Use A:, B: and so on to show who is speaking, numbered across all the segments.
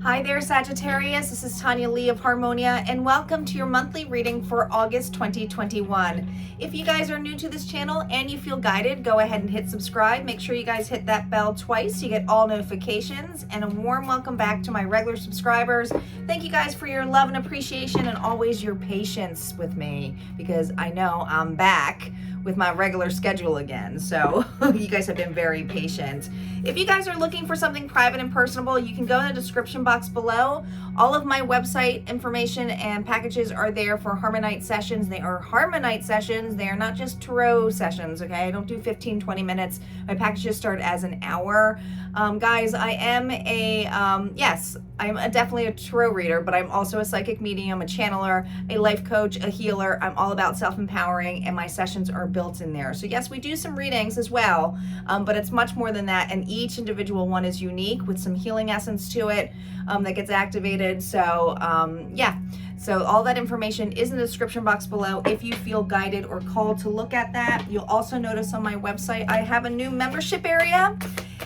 A: Hi there, Sagittarius. This is Tanya Lee of Harmonia, and welcome to your monthly reading for August 2021. If you guys are new to this channel and you feel guided, go ahead and hit subscribe. Make sure you guys hit that bell twice so you get all notifications, and a warm welcome back to my regular subscribers. Thank you guys for your love and appreciation and always your patience with me, because I know I'm back with my regular schedule again. So you guys have been very patient. If you guys are looking for something private and personable, you can go in the description box below. All of my website information and packages are there for Harmonite sessions. They are Harmonite sessions. They are not just tarot sessions, okay? I don't do 15, 20 minutes. My packages start as an hour. Guys, I am definitely a tarot reader, but I'm also a psychic medium, a channeler, a life coach, a healer. I'm all about self-empowering, and my sessions are built in there. So yes, we do some readings as well, but it's much more than that, and each individual one is unique with some healing essence to it that gets activated. So so all that information is in the description box below if you feel guided or called to look at that. You'll also notice on my website I have a new membership area.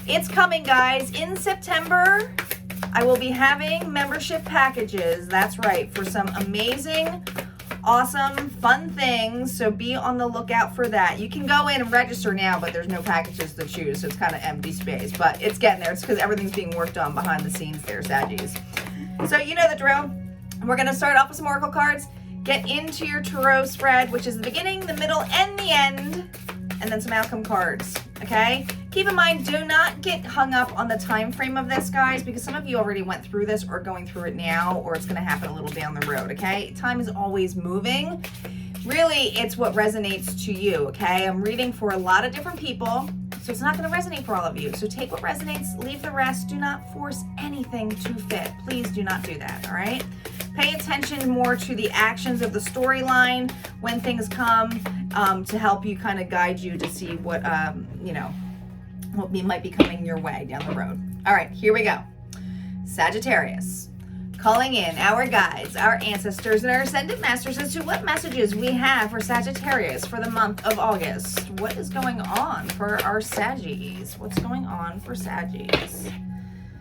A: It's coming, guys. In September, I will be having membership packages. That's right, for some amazing, awesome, fun things. So be on the lookout for that. You can go in and register now, but there's no packages to choose, so it's kind of empty space. But it's getting there. It's because everything's being worked on behind the scenes there, Saggies. So you know the drill. We're going to start off with some oracle cards. Get into your tarot spread, which is the beginning, the middle, and the end, and then some outcome cards. Okay? Keep in mind, do not get hung up on the time frame of this, guys, because some of you already went through this or going through it now, or it's going to happen a little down the road, okay? Time is always moving. Really, it's what resonates to you, okay? I'm reading for a lot of different people, so it's not going to resonate for all of you. So take what resonates, leave the rest. Do not force anything to fit. Please do not do that, all right? Pay attention more to the actions of the storyline when things come to help you kind of guide you to see what, what might be coming your way down the road. All right, here we go. Sagittarius, calling in our guides, our ancestors, and our ascended masters as to what messages we have for Sagittarius for the month of August. What is going on for our Saggies? What's going on for Saggies?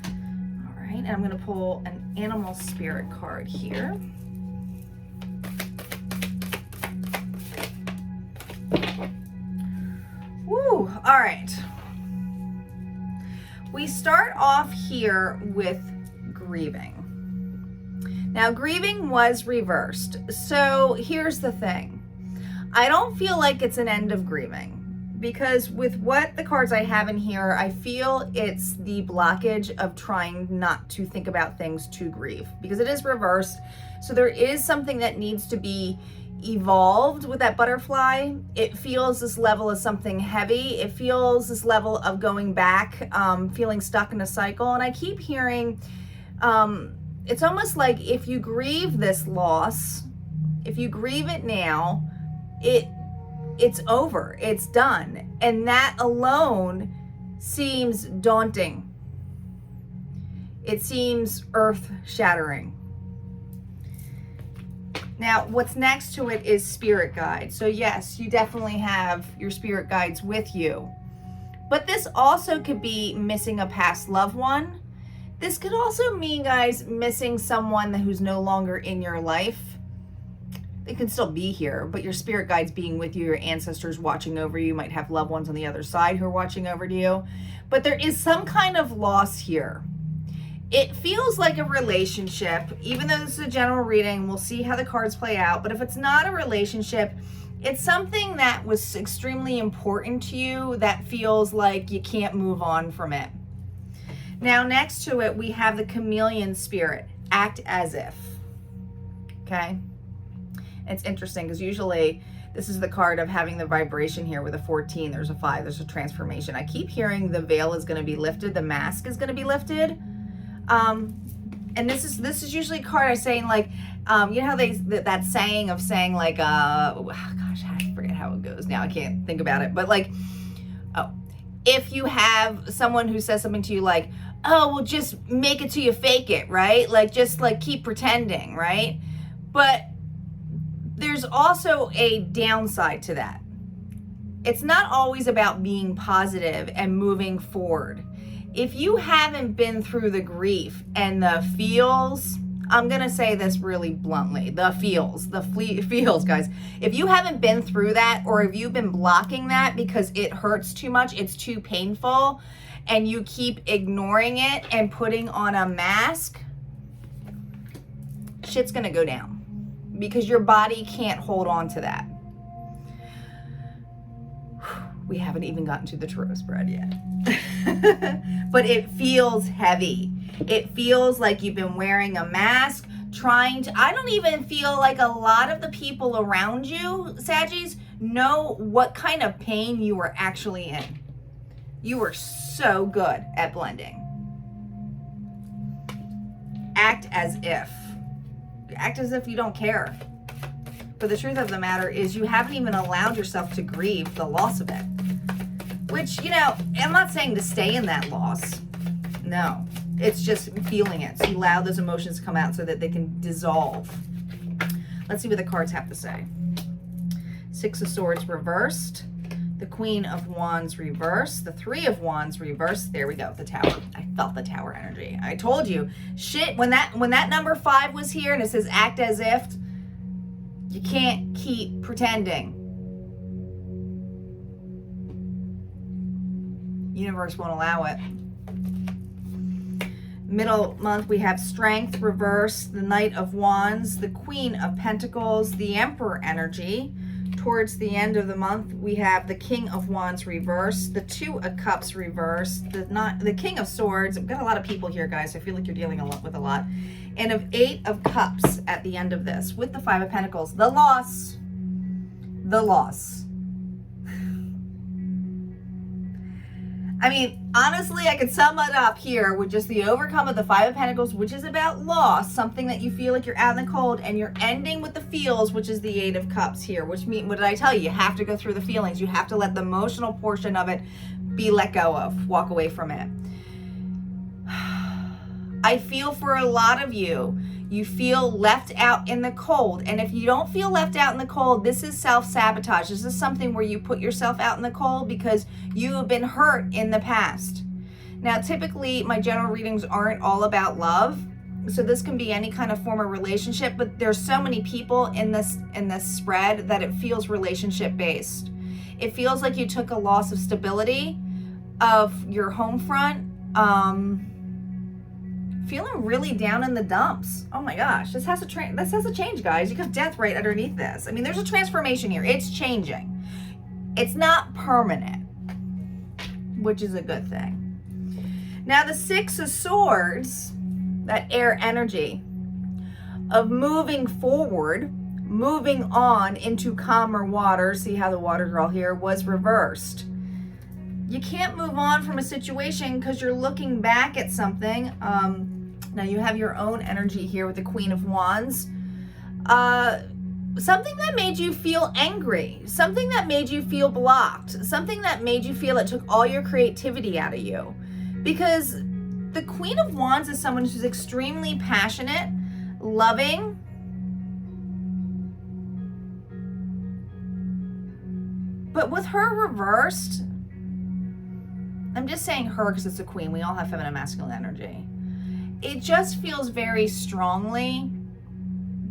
A: All right, and I'm going to pull an animal spirit card here. Woo, all right. We start off here with grieving. Now, grieving was reversed. So here's the thing. I don't feel like it's an end of grieving, because with what the cards I have in here, I feel it's the blockage of trying not to think about things to grieve, because it is reversed. So there is something that needs to be evolved with that butterfly. It feels this level of something heavy. It feels this level of going back, feeling stuck in a cycle. And I keep hearing, it's almost like if you grieve this loss, if you grieve it now, it's over, it's done. And that alone seems daunting. It seems earth-shattering. Now, what's next to it is spirit guides. So yes, you definitely have your spirit guides with you. But this also could be missing a past loved one. This could also mean, guys, missing someone who's no longer in your life. They can still be here, but your spirit guides being with you, your ancestors watching over you, might have loved ones on the other side who are watching over you. But there is some kind of loss here. It feels like a relationship, even though this is a general reading. We'll see how the cards play out. But if it's not a relationship, it's something that was extremely important to you that feels like you can't move on from it. Now, next to it, we have the chameleon spirit, act as if. Okay? It's interesting because usually this is the card of having the vibration here with a 14. There's a 5. There's a transformation. I keep hearing the veil is going to be lifted. The mask is going to be lifted. And this is usually a card I'm saying, like, you know how that saying of saying, like, oh gosh, I forget how it goes now. I can't think about it. But like, if you have someone who says something to you like, oh, well, just make it till you fake it, right? Like, just like keep pretending, right? But there's also a downside to that. It's not always about being positive and moving forward. If you haven't been through the grief and the feels, I'm going to say this really bluntly, the feels, guys. If you haven't been through that, or if you've been blocking that because it hurts too much, it's too painful, and you keep ignoring it and putting on a mask, shit's going to go down because your body can't hold on to that. We haven't even gotten to the tarot spread yet. But it feels heavy. It feels like you've been wearing a mask, I don't even feel like a lot of the people around you, Saggies, know what kind of pain you were actually in. You were so good at blending. Act as if. Act as if you don't care. But the truth of the matter is you haven't even allowed yourself to grieve the loss of it. Which, I'm not saying to stay in that loss. No. It's just feeling it. So you allow those emotions to come out so that they can dissolve. Let's see what the cards have to say. Six of Swords reversed. The Queen of Wands reversed. The Three of Wands reversed. There we go. The Tower. I felt the Tower energy. I told you. Shit, when that number 5 was here and it says act as if, you can't keep pretending. Universe won't allow it. Middle month, we have Strength reversed, the Knight of Wands, the Queen of Pentacles, the Emperor energy. Towards the end of the month, we have the King of Wands reversed, the Two of Cups reversed, the King of Swords. I've got a lot of people here, guys. I feel like you're dealing with a lot. And of 8 of Cups at the end of this, with the 5 of Pentacles. The loss. The loss. I mean, honestly, I could sum it up here with just the overcome of the 5 of Pentacles, which is about loss, something that you feel like you're out in the cold, and you're ending with the feels, which is the 8 of Cups here, which means, what did I tell you? You have to go through the feelings. You have to let the emotional portion of it be let go of, walk away from it. I feel for a lot of you, you feel left out in the cold. And if you don't feel left out in the cold, this is self-sabotage. This is something where you put yourself out in the cold because you have been hurt in the past. Now, typically, my general readings aren't all about love. So this can be any kind of form of relationship, but there's so many people in this spread that it feels relationship-based. It feels like you took a loss of stability of your home front, feeling really down in the dumps. Oh my gosh, this has to change, guys. You got death right underneath this. I mean, there's a transformation here. It's changing. It's not permanent, which is a good thing. Now, the 6 of Swords, that air energy of moving forward, moving on into calmer waters. See how the waters are all here, was reversed. You can't move on from a situation because you're looking back at something. Now you have your own energy here with the Queen of Wands. Something that made you feel angry, something that made you feel blocked, something that made you feel it took all your creativity out of you. Because the Queen of Wands is someone who's extremely passionate, loving, but with her reversed, I'm just saying her because it's a queen. We all have feminine, masculine energy. It just feels very strongly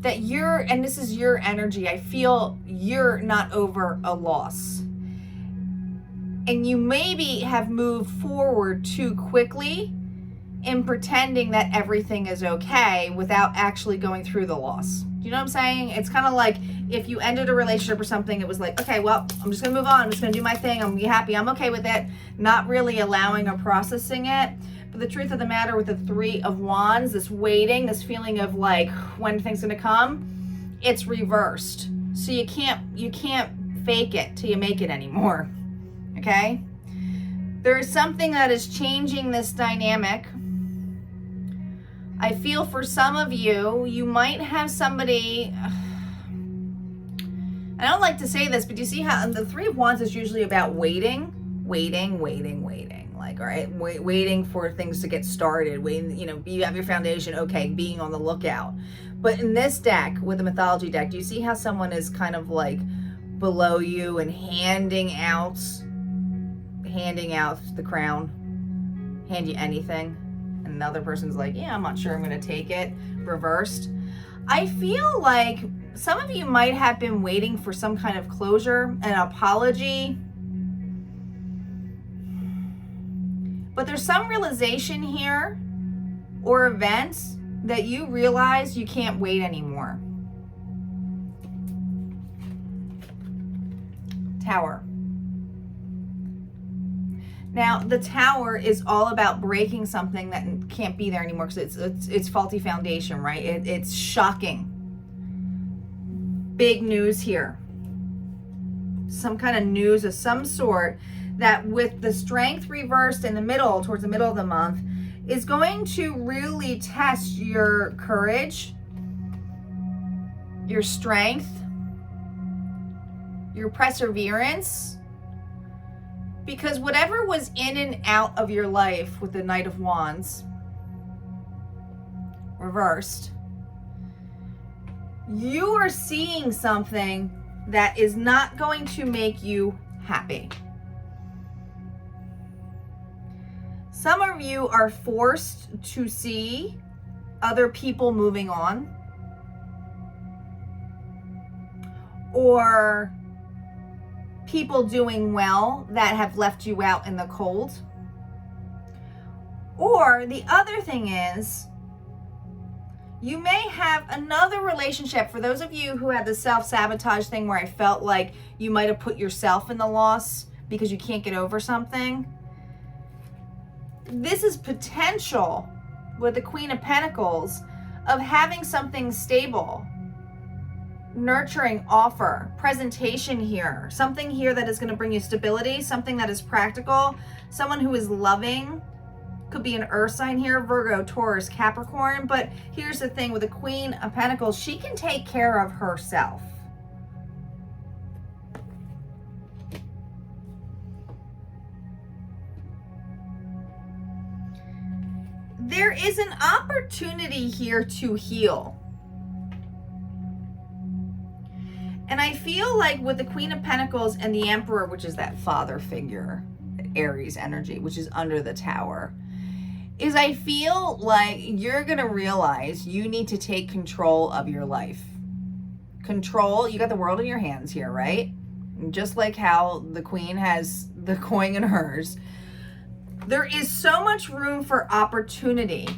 A: that and this is your energy, I feel you're not over a loss. And you maybe have moved forward too quickly in pretending that everything is okay without actually going through the loss. Do you know what I'm saying? It's kind of like if you ended a relationship or something, it was like, okay, well, I'm just gonna move on. I'm just gonna do my thing. I'm gonna be happy. I'm okay with it. Not really allowing or processing it. But the truth of the matter with the 3 of Wands, this waiting, this feeling of like, when things gonna come, it's reversed. So you can't fake it till you make it anymore, okay? There is something that is changing this dynamic. I feel for some of you, you might have somebody, I don't like to say this, but you see how the 3 of Wands is usually about waiting. Like, all right, waiting for things to get started, waiting, you have your foundation, okay, being on the lookout. But in this deck, with the mythology deck, do you see how someone is kind of like below you and handing out the crown? hand you anything, and the other person's like, yeah, I'm not sure I'm going to take it, reversed. I feel like some of you might have been waiting for some kind of closure, an apology, but there's some realization here or events that you realize you can't wait anymore. Tower. Now, the Tower is all about breaking something that can't be there anymore because it's faulty foundation, right? It's shocking. Big news here. Some kind of news of some sort that with the Strength reversed in the middle, towards the middle of the month, is going to really test your courage, your strength, your perseverance, because whatever was in and out of your life with the Knight of Wands reversed, you are seeing something that is not going to make you happy. Some of you are forced to see other people moving on, or people doing well that have left you out in the cold. Or the other thing is, you may have another relationship. For those of you who had the self-sabotage thing where I felt like you might have put yourself in the loss because you can't get over something, this is potential with the Queen of Pentacles of having something stable, nurturing offer, presentation here, something here that is going to bring you stability, something that is practical, someone who is loving. Could be an earth sign here, Virgo, Taurus, Capricorn. But here's the thing with the Queen of Pentacles, she can take care of herself. There is an opportunity here to heal. And I feel like with the Queen of Pentacles and the Emperor, which is that father figure, Aries energy, which is under the Tower, is I feel like you're going to realize you need to take control of your life. Control, you got the world in your hands here, right? And just like how the Queen has the coin in hers, there is so much room for opportunity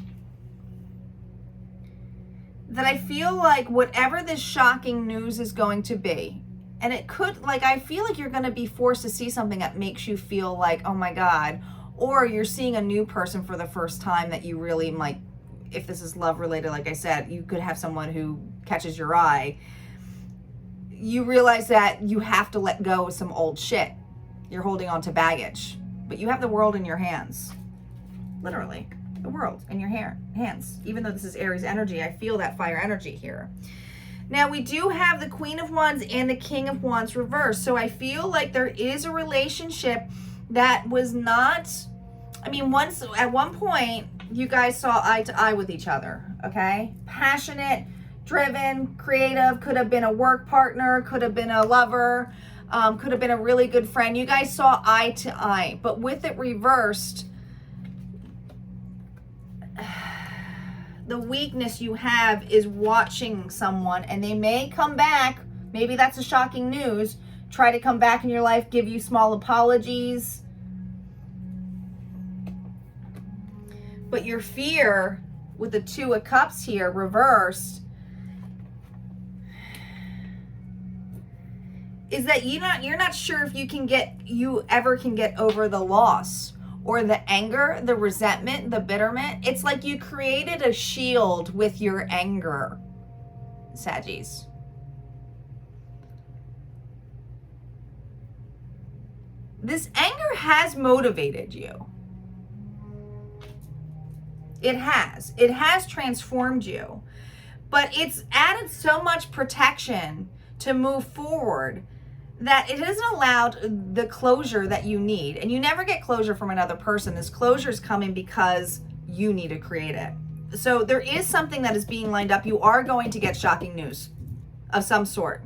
A: that I feel like whatever this shocking news is going to be, and it could, like, I feel like you're going to be forced to see something that makes you feel like, oh my God, or you're seeing a new person for the first time that you really like. If this is love related, like I said, you could have someone who catches your eye. You realize that you have to let go of some old shit. You're holding on to baggage, but you have the world in your hands. Literally, the world in your hands. Even though this is Aries energy, I feel that fire energy here. Now, we do have the Queen of Wands and the King of Wands reversed. So I feel like there is a relationship that was not, I mean, once at one point, you guys saw eye to eye with each other, okay? Passionate, driven, creative, could have been a work partner, could have been a lover, could have been a really good friend. You guys saw eye to eye, but with it reversed, the weakness you have is watching someone, and they may come back. Maybe that's a shocking news. Try to come back in your life, give you small apologies. But your fear with the Two of Cups here reversed is that you're not sure if you ever can get over the loss or the anger, the resentment, the bitterment. It's like you created a shield with your anger, Saggies. This anger has motivated you. It has transformed you, but it's added so much protection to move forward that it hasn't allowed the closure that you need. And you never get closure from another person. This closure is coming because you need to create it. So there is something that is being lined up. You are going to get shocking news of some sort.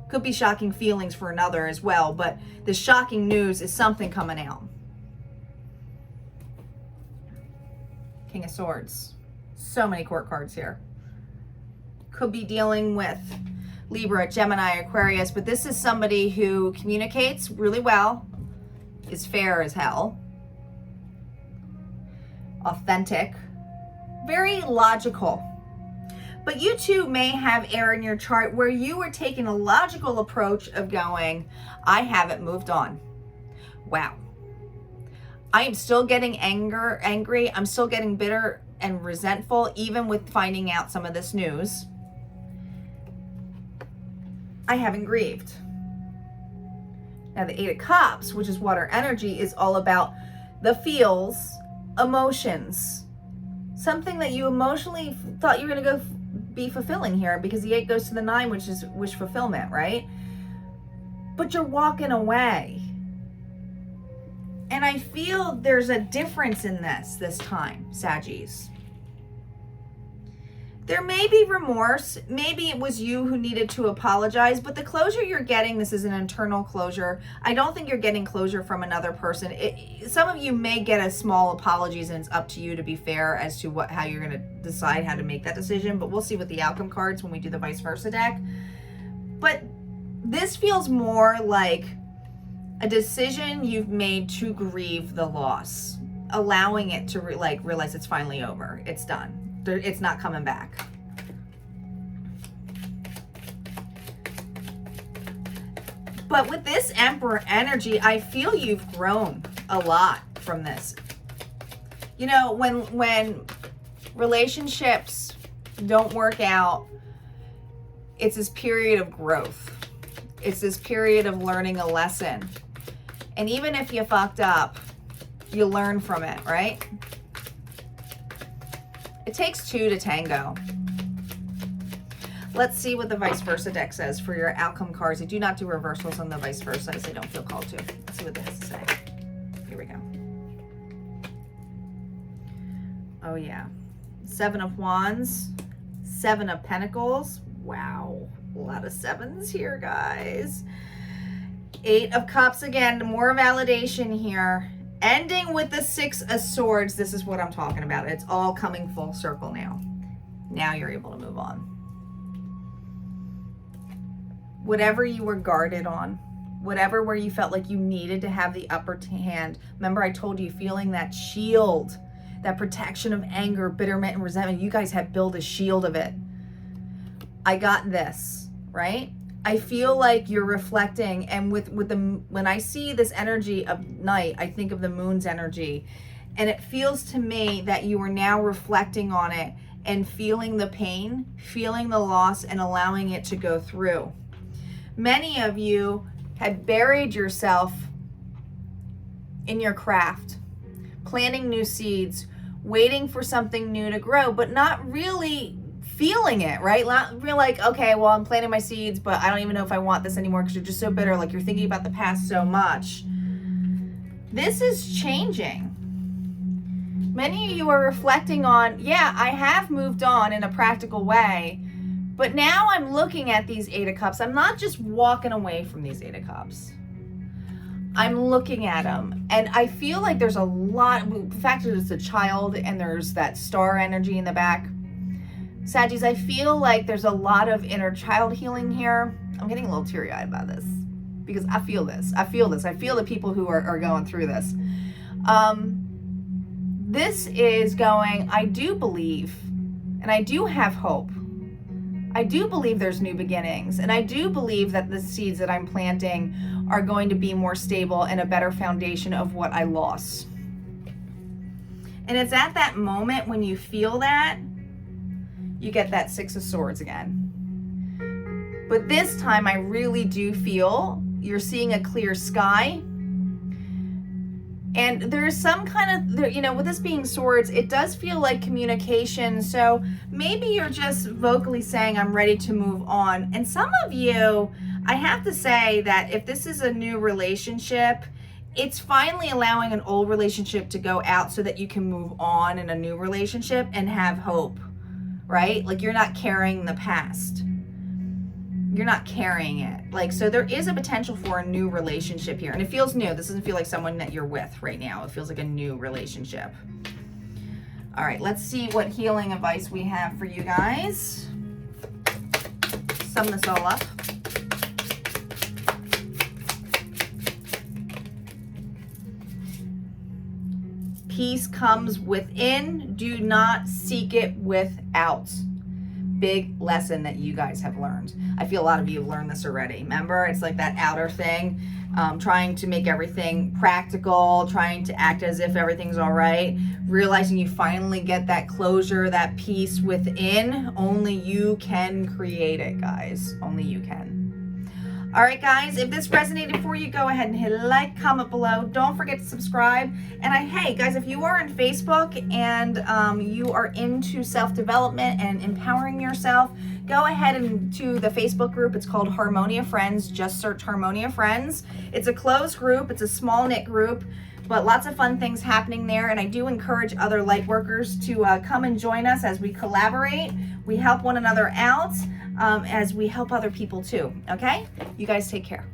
A: Could be shocking feelings for another as well, but the shocking news is something coming out. King of Swords. So many court cards here. Could be dealing with Libra, Gemini, Aquarius, but this is somebody who communicates really well, is fair as hell, authentic, very logical. But you too may have air in your chart where you are taking a logical approach of going, I haven't moved on. Wow. I am still getting angry. I'm still getting bitter and resentful, even with finding out some of this news. I haven't grieved. Now the Eight of Cups, which is water energy, is all about the feels, emotions, something that you emotionally thought you were going to go be fulfilling here, because the 8 goes to the 9, which is wish fulfillment, right? But you're walking away. And I feel there's a difference in this time, Saggies. There may be remorse. Maybe it was you who needed to apologize, but the closure you're getting, this is an internal closure. I don't think you're getting closure from another person. Some of you may get a small apologies, and it's up to you to be fair as to how you're going to decide how to make that decision, but we'll see with the outcome cards when we do the vice versa deck. But this feels more like a decision you've made to grieve the loss, allowing it to realize it's finally over. It's done. It's not coming back. But with this Emperor energy, I feel you've grown a lot from this. You know, when relationships don't work out, it's this period of growth. It's this period of learning a lesson. And even if you fucked up, you learn from it, right? It takes 2 to tango. Let's see what the vice versa deck says for your outcome cards. I do not do reversals on the vice versa, as I don't feel called to. Let's see what this has to say. Here we go. Oh yeah. 7 of Wands, 7 of Pentacles. Wow, a lot of 7s here, guys. 8 of Cups again, more validation here. Ending with the 6 of Swords. This is what I'm talking about. It's all coming full circle now. Now you're able to move on. Whatever you were guarded on, whatever where you felt like you needed to have the upper hand. Remember I told you, feeling that shield, that protection of anger, bitterment, and resentment. You guys have built a shield of it. I got this, right? I feel like you're reflecting, and when I see this energy of night, I think of the moon's energy, and it feels to me that you are now reflecting on it and feeling the pain, feeling the loss, and allowing it to go through. Many of you had buried yourself in your craft, planting new seeds, waiting for something new to grow, but not really feeling it, right? You're like, okay, well, I'm planting my seeds, but I don't even know if I want this anymore, because you're just so bitter, like you're thinking about the past so much. This is changing. Many of you are reflecting on, yeah, I have moved on in a practical way, but now I'm looking at these 8 of Cups. I'm not just walking away from these 8 of Cups. I'm looking at them, and I feel like there's a lot, the fact that it's a child and there's that star energy in the back. Saggies, I feel like there's a lot of inner child healing here. I'm getting a little teary-eyed about this because I feel this. I feel the people who are going through this. This is going, I do believe, and I do have hope. I do believe there's new beginnings, and I do believe that the seeds that I'm planting are going to be more stable and a better foundation of what I lost. And it's at that moment when you feel that, you get that 6 of Swords again. But this time I really do feel you're seeing a clear sky. And there's some kind of, with this being Swords, it does feel like communication. So maybe you're just vocally saying, I'm ready to move on. And some of you, I have to say that if this is a new relationship, it's finally allowing an old relationship to go out so that you can move on in a new relationship and have hope. Right? Like you're not carrying the past. You're not carrying it. So there is a potential for a new relationship here. And it feels new. This doesn't feel like someone that you're with right now. It feels like a new relationship. All right, let's see what healing advice we have for you guys. Sum this all up. Peace comes within. Do not seek it without. Big lesson that you guys have learned. I feel a lot of you have learned this already. Remember, it's like that outer thing, trying to make everything practical, trying to act as if everything's all right, realizing you finally get that closure, that peace within. Only you can create it, guys. Only you can. All right, guys, if this resonated for you, go ahead and hit like, comment below. Don't forget to subscribe. And hey, guys, if you are on Facebook and you are into self-development and empowering yourself, go ahead and to the Facebook group. It's called Harmonia Friends. Just search Harmonia Friends. It's a closed group. It's a small knit group, but lots of fun things happening there. And I do encourage other light workers to come and join us as we collaborate. We help one another out as we help other people too. Okay? You guys take care.